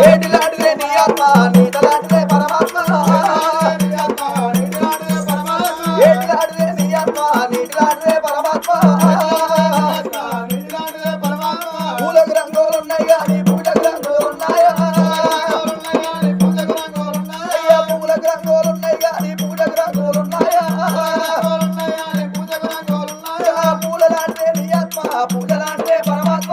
ఏటిలాంటిదే నీ ఆత్మ నీటలాంటిదే పరమాత్మ ఏటిలాంటిదే నీ ఆత్మ నీటలాంటిదే పరమాత్మ పూలకు రంగులున్నాయి కానీ పూజకు రంగులున్నాయా అయ్యా పూలకు రంగులున్నాయి కానీ పూజకు రంగులున్నాయా పూలలాంటిదే నీ ఆత్మ పూజలాంటిదే పరమాత్మ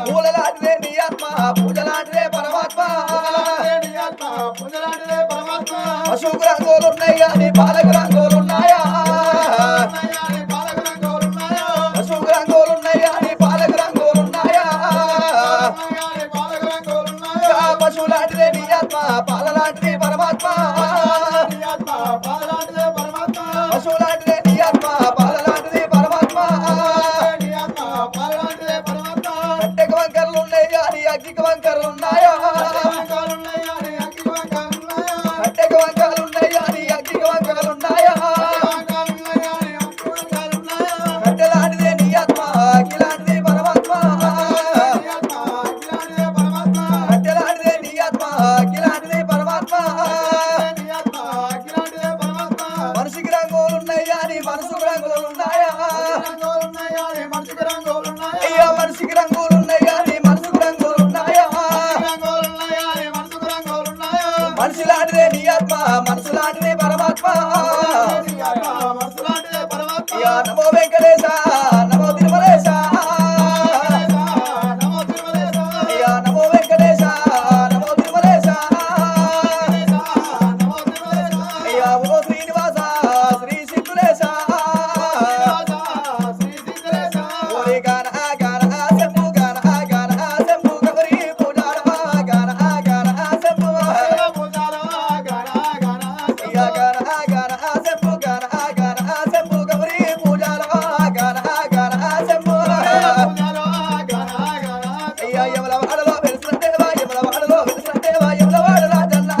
పూలలాంటిదే నీ ఆత్మ పూజలాంటిదే పరమాత్మ పశువుకు రంగులున్నాయి కానీ పాలకు రంగులున్నాయా పశువుకు రంగులున్నాయి కానీ పాలకు రంగులున్నాయా పశువులాంటిదే నీ ఆత్మ పాలలాంటిది పరమాత్మ పశువులాంటిదే నీ ఆత్మ పాలలాంటిది పరమాత్మ కట్టెకు వంకరలు ఉన్నాయి కానీ అగ్గికి వంకరలు ఉన్నాయా కట్టెకు వంకరలు ఉన్నాయి కానీ అగ్గికి వంకరలు ఉన్నాయా కట్టెలాంటిదే నీ ఆత్మ అగ్గిలాంటిది పరమాత్మ కట్టెలాంటిదే నీ ఆత్మ అగ్గిలాంటిది పరమాత్మ మనిషికి రంగులున్నాయి కానీ మనసుకు రంగులు ఉన్నాయా అయ్యా మనిషికి రంగులున్నాయి కానీ మనసుకు రంగులు ఉన్నాయా మనిషి లాంటిదే నీ ఆత్మ మనసు లాంటిదే పరమాత్మ అయ్యా నమో వెంకటేశ నమో తిరుమలేశ అయ్యా నమో వెంకటేశ నమో తిరుమలేశ అయ్యా ఓ శ్రీనివాస శ్రీ సిద్ధులేశ ఓరి గాన గాన శంభు గాన గాన శంభు గౌరీ పూజార గాన గాన శంభు అయ్యా గాన గాన శంభు గాన గాన శంభు గౌరీ పూజార గాన గాన శంభు అయ్యా యమల వాడలో వెలిసిన దేవా యమల వాడలో వెలిసిన దేవా యమల వాడ రాజన్న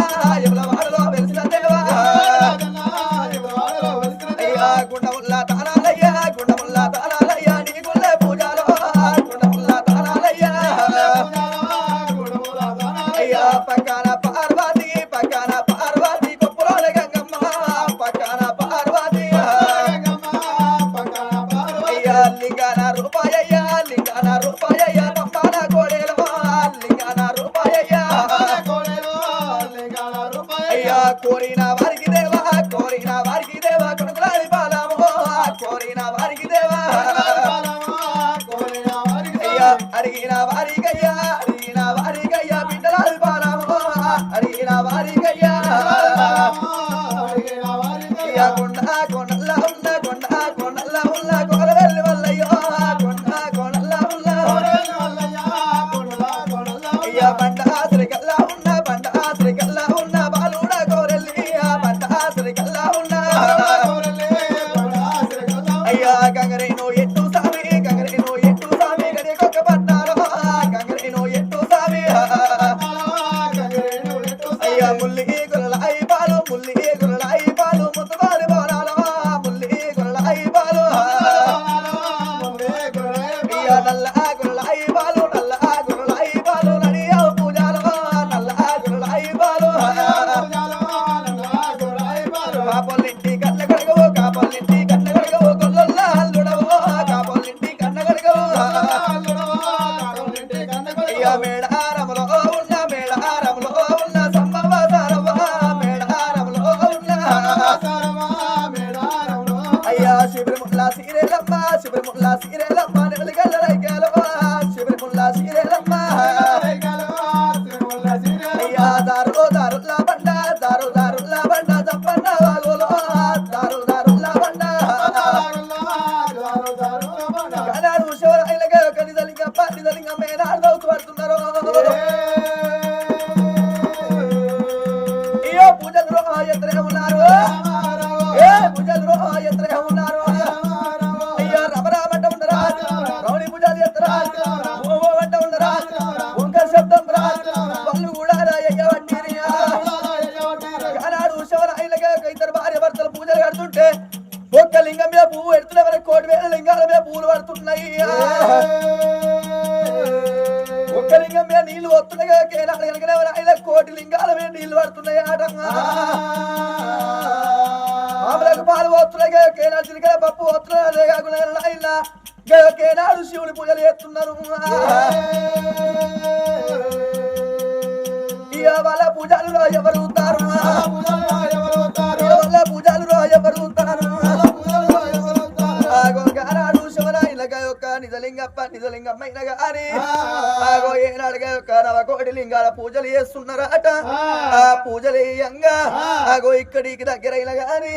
యమల వాడలో వెలిసిన దేవా అయ్యా గుండముల్లా తానాలయ్యా గుండముల్లా తానాలయ్యా నీ గుళ్ళే పూజాలో గుండముల్లా తానాలయ్యా అయ్యా పక్కన పార్వతి కొప్పులోన గంగమ్మ పక్కన పార్వతి అయ్యా లింగాన రూపాయయ్యా పంపాల కోడేలో లింగాన రూపాయయ్యా అయ్యా కోరిన వారికి దేవా కొనుకులాది పాలమో కోరిన వారికి దేవా అయ్యా అడిగిన వారికయ్యా బిడ్డలాది పాలమో అడిగిన వారికయ్యా అయ్యా కొండల్లా ఉన్న కొరవెల్లి వల్లయ్యో కొండల్లా ఉన్న అయ్యా బండ శ్రీకల్లా ఉన్న బాలుడ కోరెల్లి బండ శ్రీకల్లా ఉన్న అయ్యా గంగరేనో ఎట్టు సామి గడికొక్క పట్టాలో గంగరేనో ఎట్టు సామి అయ్యా ముల్లి గురలాయి పాలు ముద్దుబారి బోనాలో ముల్లి గురలాయి పాలు అయ్యా నల్ల గురలాయి పాలు నడియా పూజాలో నల్ల గురలాయి పాలు కాపొల్లింటి కన్న గడగవు గొల్లొల్ల అల్లుడవో కాపొల్లింటి కన్న గడగవు అయ్యా మేడారములో ఉన్న సంభవసారవ్వ మేడారములో ఉన్న అయ్యా శిబిరముల్లా సీరెలమ్మ నెలగల్ల రైగాలో శిబిరముల్లా సీరెలమ్మ అయ్యా దారుల్లా బండ జప్పన్న వాగులో దారుల్లా బండ కనాడు శివరాయలగా కనిదలింగ మేనాడవుతూ పడుతున్నారు అయ్యో పూజలు ఎత్రే ఉన్నారు అయ్యో రమరామంట ఉండరా రౌడీ పూజలు ఎత్తరా ఓ అంట ఉండరా ఓంకార శబ్దం రా వాళ్ళు కూడా కనాడు శివరాయలగా ఇద్దరు భార్య భర్తలు పూజలు కడుతుంటే ఒక్క లింగం మీద పువ్వు ఎడుతున్న వరకు 1,000 లింగాల మీద పువ్వులు పడుతున్నాయి మీద నీళ్లు వస్తున్నాయి కేనాడు కనుక ఆయన కోటి లింగాల మీద నీళ్లు పడుతున్నాయి ఆట ఆమెలకు పాలు పోతున్నాయి కేనాడు చిలికల పప్పు పోతున్నాయి అదే కాకుండా ఆయన కేనాడు శివుని పూజలు చేస్తున్నారు వాళ్ళ పూజలు ఎవరు ఉంటారు వాళ్ళ పూజలు ఎవరు ఉంటారు ఆగోగానాడు శివరాయిలగా యొక్క నిజలింగప్ప నిజలింగమ్మైన గాని ఆగో ఏనాడుగా యొక్క నవకోటి లింగాల పూజలు చేస్తున్నారట ఆ పూజలు వేయంగా ఆగో ఇక్కడికి దగ్గరైన గాని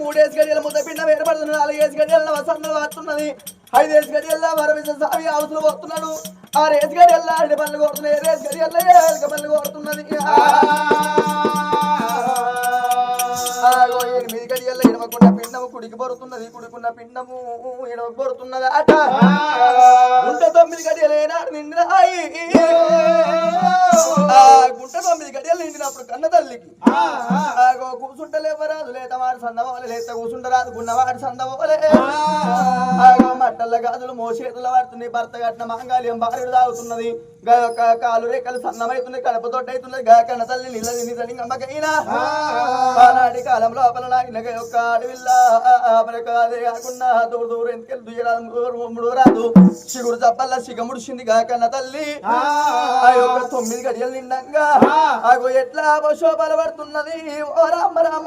మూడేసి గడియల ముద్ద పిండం ఏర్పడుతున్నాడు 4 గడియల వసంతలు వస్తున్నది 5 గడియల వరవిశ సావి అవసరం వస్తున్నాడు 6 గడియల అడి పనులు కొడుతున్నాయి 7 గడియల ఏలిక పనులు కొడుతున్నది 8 గడియల ఇడవకుండా పిండము కుడికి పడుతున్నది కుడికున్న పిండము ఇడవకు పడుతున్నది అట గుంట 9 గడియలు ఏనాడు నిండినాయి గుంట 9 గడియలు నిండినప్పుడు కన్న తల్లికి కూర్చుంటలేవరాదు లేత వాడు సందవోలే లేత కూర్చుంటరాదు గున్నవాడు సందవోలే మట్టల గాజులు మోసేతుల పడుతుంది భర్త కట్టిన మాంగాల్యం భార్యుడు తాగుతున్నది కాలు రేఖలు సన్నమైతుంది కడప తొట్టయితున్నది కన్న తల్లి నిజలింగమ్మకైనా ఆనాటి కాలంలో అపలనాయన యొక్క అడవిల్లా అదే కాకుండా దూరు దూరు ఎందుకెళ్ళి దుయ్యరాదు రాదు చిగురు చప్పల్లా సిగముడిచింది కన్న తల్లి ఆ యొక్క 9 గడియలు నిండంగా ఆగో ఎట్లా శోభలు పడుతున్నది ఓ రామ రామ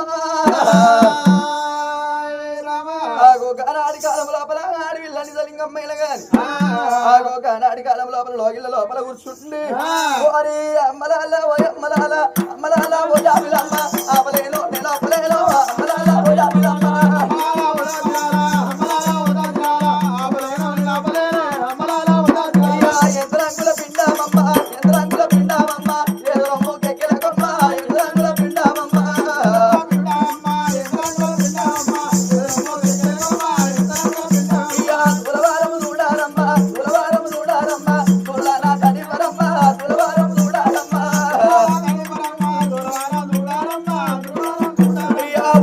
ఆగో గానాడి కాలం లోపల ఆడవిల్ల నిజలింగమ్మైన గాని ఆగో గానాడి కాలం లోపల లోగిళ్ళ లోపల కూర్చుండి ఓరి అమ్మలాల ఓ అమ్మలాల అమ్మలాల ఓ జాబిలమ్మ ఆపలేను నేను ఆపలేను అమ్మలాల ఓ జాబిలమ్మ యంత్రాంగుల పిండామమ్మ యంత్రాంగుల పిండామమ్మ ఏదరమ్మ కెక్కెల కొమ్మ యంత్రాంగుల పిండామమ్మ తులవారము చూడారమ్మ తులవారము చూడారమ్మ తులనా తడివరమ్మ తులవారము చూడారమ్మ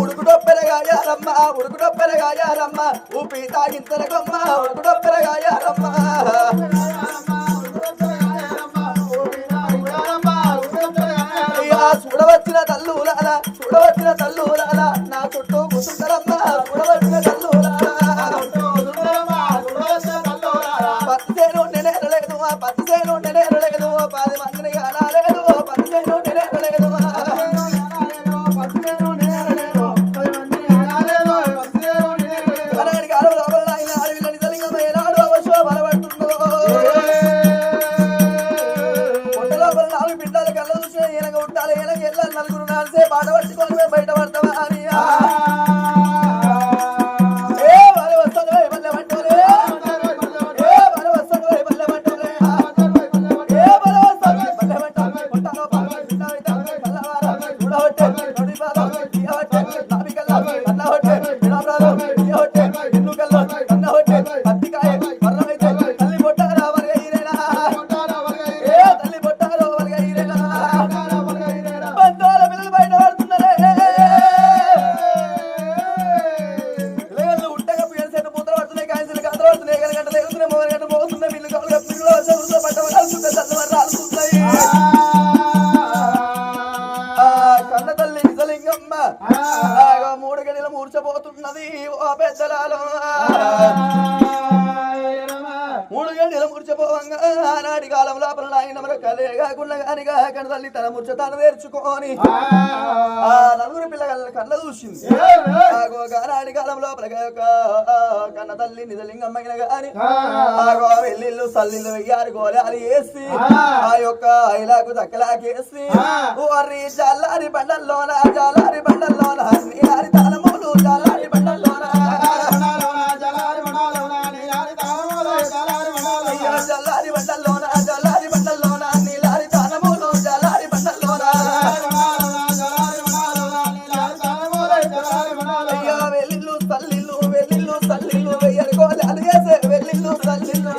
ఉడుకుడొప్పెరగాయారమ్మ ఉడుకుడొప్పెరగాయారమ్మ ఊపి తాగింతర కొమ్మ ఉడుకుడొప్పెరగాయారమ్మ చూడవచ్చిన తల్లులాల నా చుట్టూ కూసుంటారమ్మ చూడవచ్చిన తల్లులాల పత్తిసేను నెనేరలేదు పత్తిసేను నెనేరలేదు 10 మందిని కాలేదు పత్తిసేను నెనేరలేదు నలుగురు నాలుసే పాట పట్టుకొని బయట పడతావా అని పెద్దలాలో 3 గంటల ముర్చపోవంగా ఆనాటి కాలం లోపల నాయన మన కలే కాకుండా కానిగా కన్న తల్లి తన ముర్చ తాను నేర్చుకొని ఆ నలుగురు పిల్లల కళ్ళ చూసింది ఆనాటి కాలం లోపల కన్న తల్లి నిజలింగమ్మైన గాని ఆగో వెల్లిళ్ళు సల్లిళ్ళు వెయ్యారు గోళాలు వేసి ఆ యొక్క ఐలాకు దక్కలాకేసి ఓరి జల్లారి బండల్లోన జల్లారి బండల్లోన నీలారి తాళములు జల్లారి బండల్లోన జల్లారి బండల్లోన జల్లారి బండల్లోన నీలారి తాళములు జల్లారి బండల్లోన అయ్యా వెల్లిళ్ళు సల్లిళ్ళు వెల్లిళ్ళు సల్లిళ్ళు వెయ్యారు గోళాలు వేసే వెల్లిళ్ళు సల్లిళ్ళు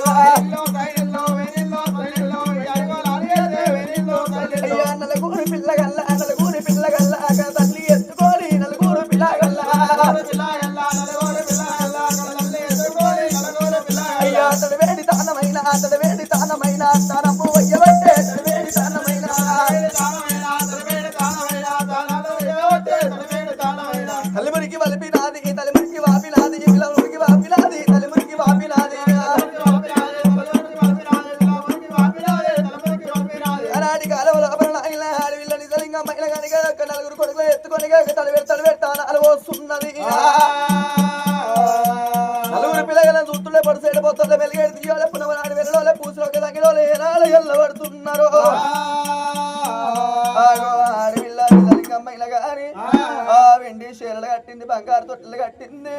అయ్యా నలుగురు పిల్లగల్ల నలుగురు పిల్లగల్ల తల్లి ఎత్తుకోని నలుగురు పిల్లగల్ల అయ్యా అతడు వేడి తానమైన అతడు వేడి తానమైన తనము వయ్యబట్టే అతడు వేడి తానమైన తల్లిమురికి వలిపినాది తల్లిమురికి వాపినాది పిల్లమురికి వాపినాది తల్లిమురికి వాపినాది అలాంటి కాలంలో ఆడవిల్ల నిజలింగమ్మైన కనుక నలుగురు కొడుకులు ఎత్తుకొని తలబెడతాను అలవస్తున్నది నలుగురు పిల్లలను చూస్తుండే పడుసేడు పోతుండే వెలిగేడు తీయాలి పునవనాడు వెళ్ళోలే పూసులోకి తగ్గిలోలే ఏనాడు ఎల్లబడుతున్నారు ఆడవిల్ల నిజలింగమ్మైన గాని ఆ వెండి చీరలు కట్టింది బంగారు తొట్టెలు కట్టింది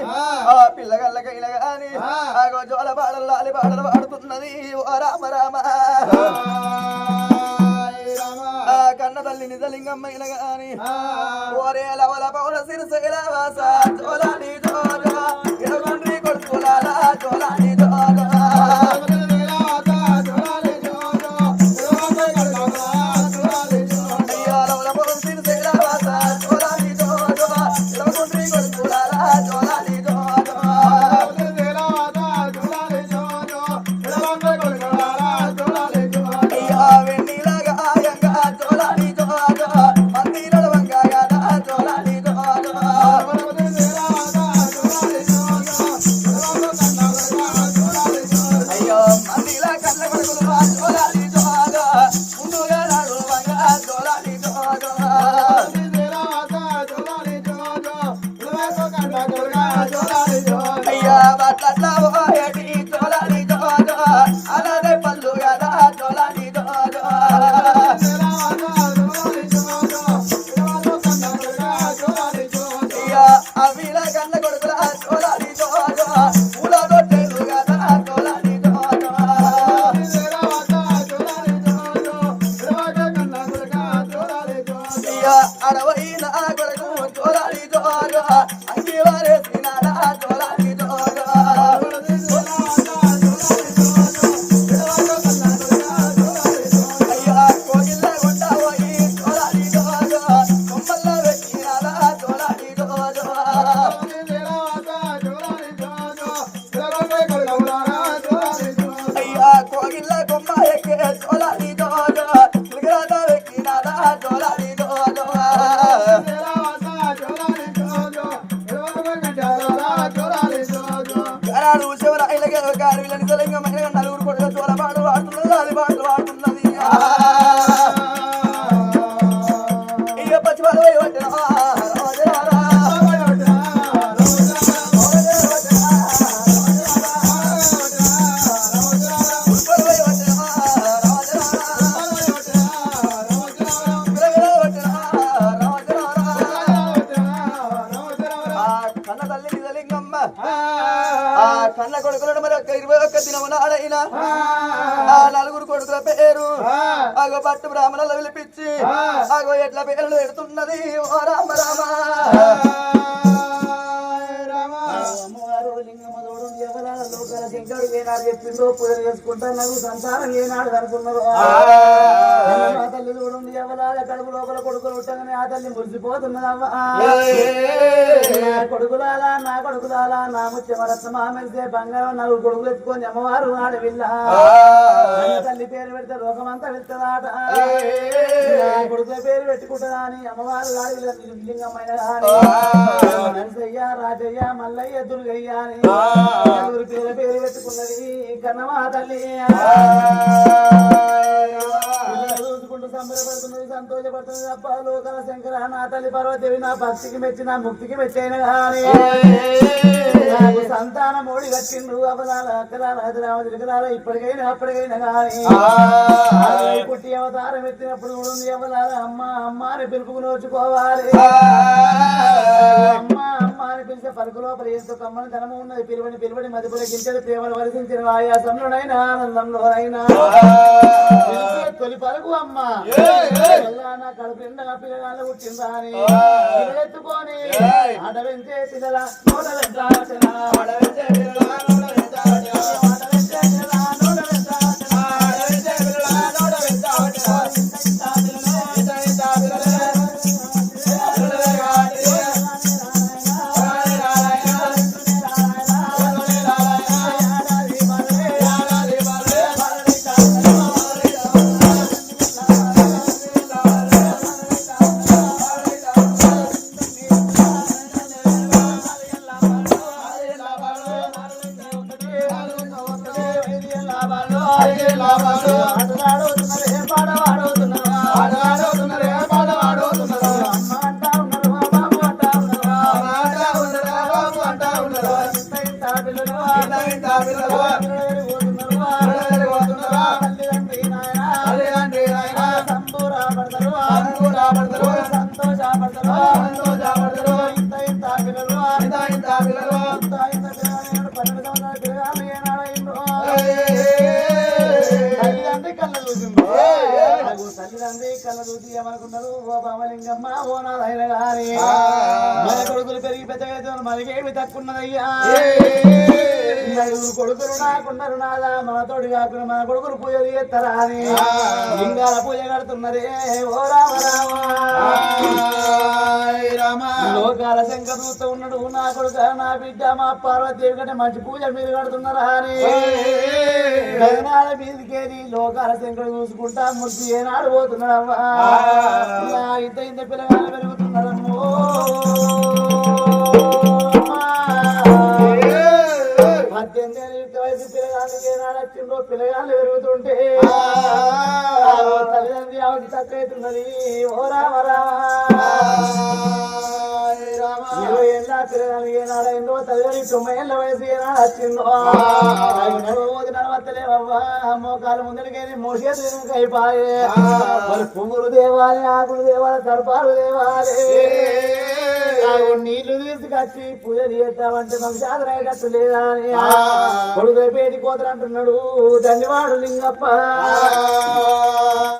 ఆ పిల్లగల్లకైన గాని ఆగో జోల పాడలు లాలి పాడలు పాడుతున్నది ఓ రామ రామ కన్న తల్లి నిజలింగమ్మైన గాని ఓరే లవల పౌర సిరిసేల వాస జోలాని జోలా ఎడగొండ్రి కొడుకులాల జోలాని జోలా అయ్యా లవల పౌర సిరిసేల వాస జోలాని జోలా ఎడగొండ్రి కొడుకులాల జోలాని జోలా అయ్యా వెన్నీలాగా ఆయంగా జోలాని జోలా మందిరల వంగాయా జోలాని జోలా అయ్యో మందిలా కళ్ళ కొడుకులు జోలాని జోలా ముందుగా నాడు వంగా జోలాని జోలా అయ్యా బట్ల ఓయటి జోలాని జోలా అలానే పళ్ళు కదా జోలాని జోలా అవిల కన్న కొడుకుల జోలాని జోలా పూల దొట్టెలు కదా జోలాని జోలా అడవైన కొడుకు జోలాని జోలా అంగి వారేసినాడా జోలాని జోలా అయ్యా కోగిల్ల కొండ పోయి జోలాని జోలా కొమ్మల్ల వెక్కినాడా జోలాని జోలా అయ్యా కోగిల్ల కొమ్మ ఎక్కే జోలాని జోలా విగ్రహ వెక్కినాడా జోలాని జోలా కరాడు శివరాయిలకే గారిల నిజలింగమైన నలుగురు కొడుకు జోల పాటలు పాడుతున్నది అది పాటలు పాడుతున్నది ఇక పచ్చిపాలు పోయి పట్టిన కన్న తల్లి నిజలింగమ్మ ఆ కన్న కొడుకులను మరి 21 దినము నాడైనా ఆ నలుగురు కొడుకుల పేరు ఆగో పట్టు బ్రాహ్మణులు పిలిపించి ఆగో ఎట్ల పేర్లు పెడుతున్నది ఓ రామ రామ అమ్మవారు లింగం లోకాల శంకరుడు ఏనాడు చెప్పిందో పూజలు చేసుకుంటా నాకు సంతానం ఏనాడు అనుకున్నారు ఆ తల్లి చూడండి ఎవరాల కడుపు లోపల కొడుకులు ఉంటాగానే ఆ తల్లి మురిసిపోతున్నదమ్మా కొడుకులాలా నా ముత్యమరత్న మామెలిసే బంగారం నలుగురు కొడుకులు ఎత్తుకొని అమ్మవారు ఆడవిల్ల తల్లి పేరు పెడితే లోకమంతా వెళ్తుందాట కొడుకుల పేరు పెట్టుకుంటుందా అని అమ్మవారు ఆడవిల్ల లింగమైన నరసయ్య రాజయ్య మల్లయ్య దుర్గయ్య అని పేరు పెట్టుకున్నది కన్నమా తల్లి చూసుకుంటూ సంబరపడుతున్నది సంతోషపడుతున్నది తప్ప లోకల శంకర నా తల్లి పర్వదేవి నా భక్తికి మెచ్చి నా ముక్తికి మెచ్చైన కానీ నాకు సంతానం ఓడి కట్టిండు అవలాల అక్కలాల హైదరాబాద్ ఇప్పటికైనా అప్పటికైనా కానీ పుట్టి అవతారం ఎత్తినప్పుడు ఉంది అవలాల అమ్మ అమ్మ అని పిలుపుకు నోచుకోవాలి అమ్మ అమ్మ అని పిలిచే పలుకు లోపల ఎంతో కమ్మని ధనము ఉన్నది పిలువని మధ్యపడి గింజలు ప్రేమను వరిసించిన ఆయాసంలోనైనా ఆనందంలోనైనా తొలి పలుకు అమ్మ నా కడుపు నిండా పిల్లగాళ్ళు పుట్టిందా అని ఎత్తుకొని ఆట వెంటే పిల్లల నోట వెంటాచనా ఆట వెంటే పిల్లల నోట వెంటాచనా ఆట వెంటే పిల్లల నోట వెంటాచనా ఆట వెంటే పిల్లల నోట వెంటాచనా తల్లిదండ్రి కళ్ళ చూసి ఏమనుకున్నారు ఓ బామలింగమ్మ ఓ నాదైన గాని మన కొడుకులు పెరిగి పెద్దగా మనకేమి తక్కున్నదయ్యా కొడుకులు నాకున్నారు నాదా మనతోటి కాకుండా మన కొడుకులు పూజలు చేస్తారా అని లింగాల పూజ కడుతున్నదే ఓ రామ లోకాల శంకర్ చూస్తూ ఉన్నాడు నా కొడుక నా బిడ్డ మా పార్వతీదేవి కంటే మంచి పూజ మీరు కడుతున్నారా అని గగనాల మీదకేది లోకాల శంకర్ చూసుకుంటా ముద్దు ఏనాడు పోతున్నాడమ్మా ఇంత ఇంత పిల్లగాలు పెరుగుతున్నారమ్మో వయసు పిల్లగాళ్ళు ఏనాడు వచ్చిందో పిల్లగాళ్ళు పెరుగుతుంటే తల్లిదండ్రి ఆవిడ తక్కువైతున్నది ఓ రామ రామ 20 ఏళ్ళ పిల్లగాళ్ళు ఏనాడైందో తల్లిదండ్రి 90 ఏళ్ళ వయసు ఏనాడు వచ్చిందో నడవత్తలేవవ్వా మోకాలు ముందరికేది మోసేది అయిపోయే మరి పువ్వులు దేవాలి ఆకులు దేవాలి తరపాలు దేవాలి నీళ్లు తీసుకొచ్చి పూజ చేద్దామంటే మాకు జాతర అయ్యేటట్టు లేదా అని కొడుకు పేటి కోతలు అంటున్నాడు ధన్యవాడు లింగప్ప.